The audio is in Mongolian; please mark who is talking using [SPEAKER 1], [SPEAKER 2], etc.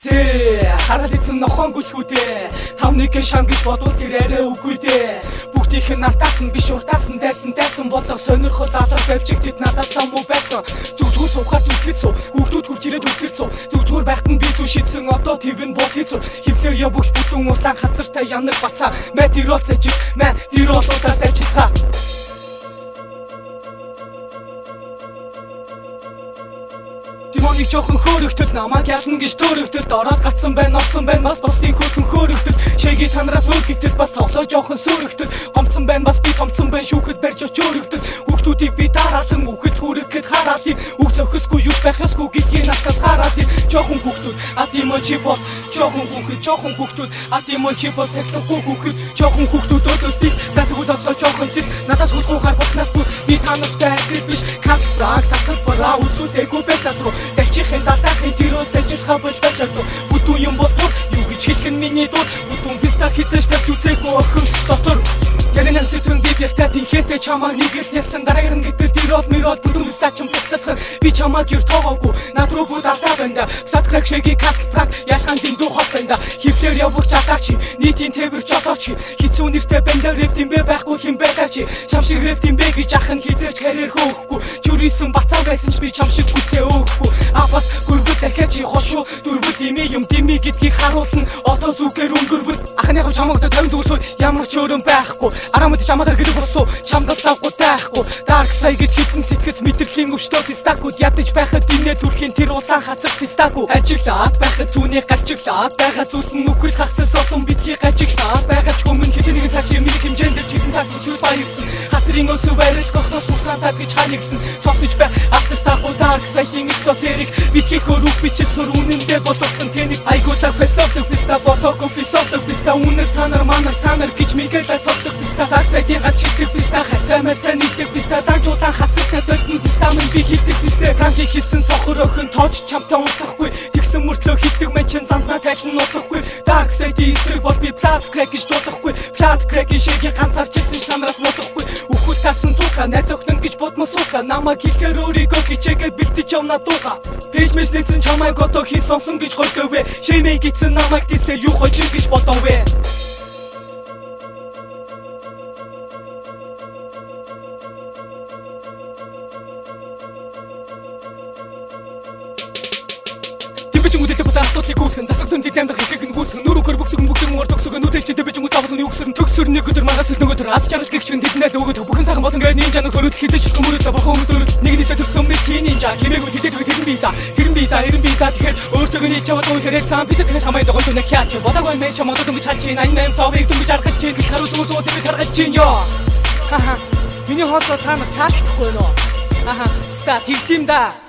[SPEAKER 1] Хараад эзэн нохон гүлхүүдээ тавныг шам гэж бодвол тэр арай үгүй дээ. Бүгдийнх нь артаас нь биш уртаас нь дайсан болох сонирхол алга байвч тэд надаас лам уу байсан. Зүгзүгээр суухаар зүтгэж суу хүүхдүүд хурж ирээд үлдэрч суу зүгзүгээр байхад нь би зүү шийдсэн одоо твн бод хийцүү хөвлөр явууч бүтэн улаан хазартай янаг бацаа мэ дэрол зажиг мэ дэрол удаа зажицаа. Тимоник жоохон хөөрөгтөл намайг ялна гэж төөрөгтөл ороод гацсан байна олсон байна бас тийм хөөрхөн хөөрөгтөл шэги танараас өөр гэтэл бас тоглоо жоохон сөөрөгтөл гомцсон байна бас би томцсон байна шүүхэд барьж очөөрөгтөл хүүхдүүдийг би дараалан үхэл хүрэхэд хараалын үг зохисгүй юуш байх ёсгүй гэдгийг настас хараалын жоохон хүүхдүүд атимон чи бос жоохон хүүхдүүд атимон чи бос сахилахгүй хүүхэд жоохон хүүхдүүд өдөөсдис затгуул одоо жоохон тис надаас хөлгөө хар болснасгүй би танастай хэлбэл биш кастрак тасал бараа үзүүлээгүй байж татруу Тэлчихэн татахын тэрөө цэжиж хавж бачаагүй Бүтэн юм болтур юу гэж хэлэх нь миний дур Бүтэн писта хизэж тавьж үзээгүй охин дотор Яринан сэтгэн би бяхтай тинхээтэй чамаа нэгэл ясан дараагаар нь гэтэл тэрол мэрол бүтэн писта чам буцалхан би чамаа гэр тоогоогүй над руу бүгд алдаа байна флат крак шеги касл прак ялхан дэндүү хот байна хөвлөр явууч атаач нийтийн тээвэр жолооч хизүү нэртэй бандаа рэп тимбэ байхгүй хин байгаач чам шиг рэп тимбэ гэж ахын хизэрч карьер хөөхгүй жүрийсэн бацаа байсан ч би чам шиг гүцээ өөхгүй Апас гүрбэл дахиад чи хошуу дөрвөл дими юм дими гэдгийг харуулна одоо зүгээр өнгөрвөл ахныхаа чамаагт 50 зүгсөө ямар ч өрөн байхгүй арамд чамаар гэрэг болсон чамд лавгүй тайхгүй dark side гэд хитэн сэтгэц мэдрэлийн өвчтөр пистакууд ядаж байхад динэ түрхийн тэр улаан хатар пистаку ажиглаад байхад түүний гарчиглаад байгаа зүйлс нь нүхэл хагсал солон битгий гажиглаад байгаа ч хүмүүн хизэнийг цааш миний хэмжээнд чигэн тагч баярсан хацрын өсөв байрал гохноос усаатаа гэж ханигсан сонсож бай автастаахгүй dark side-ийн экзотерик битгий хөрөг бичил сур үнэндээ болгосон тэнийг айгуу цаг фэстовдаг писта ботоко фисовдаг писта үнэр танар манар танар гэж мигэл цогцдог писта dark side-ийн гач шигдэг писта хацамай цанигдэг писта дажуулан хацстай зөлтөн писта мэн би хийдэг писта ганги хийсэн сохор охин тоож чамтай унтахгүй тэгсэн мөртлөө хийдэг мэн чин замдаа тайлан нутахгүй dark side-ийн эсрэг бол би flat crack гэж дуудахгүй flat crack-ийн шигийн ганцаарч хэлсэн ш нараас модохгүй үхэл тасан тука найз охин гэж бодмо суука намайг хэлэхээр өөрийгөө хичээгээд бэлтэж явна дууга Пэж мэс нэгэн чамайг одоо хий сонсон гэж гойгоовэ шимэй гитсэн намайг дислээ юу хожиг гэж бодовэ Тэбэчүнгүүдээ бас асуудлыг үүсэн засагтун дитэмдэр хийхийг гүйсэн нүрүүхөр бүгсгэн бүгдэн мөр төгсгөн нүдэж тэбэчүнгүүд тавлын югсэрн төгсөр нэг өдөр магаас нөгөө төр ас жаргал гихчэн тэднэл өгөд бүхэн сайхан болон гээ нинжа нэг хөрөд хизэж хүмүүрэл бохоо хүмүүсөөр нэгнийсээ төрсөн мэд хий нинжа хэмээгүү тэдэг тэрэн биза тэгэхээр өөртөө нэг чаваад өөрөөр цаан бид тэгэхээр хамаа догоон түнэ хяач бодагой мэн чамаа дөнгөж чалж ин айн совыг дөнгөж аргаж чин гэх харуу зүгс уу тэр гаргаж чин ёо хаха миний хоолой таамаг таалагдахгүй нөө аха ста тэгтим да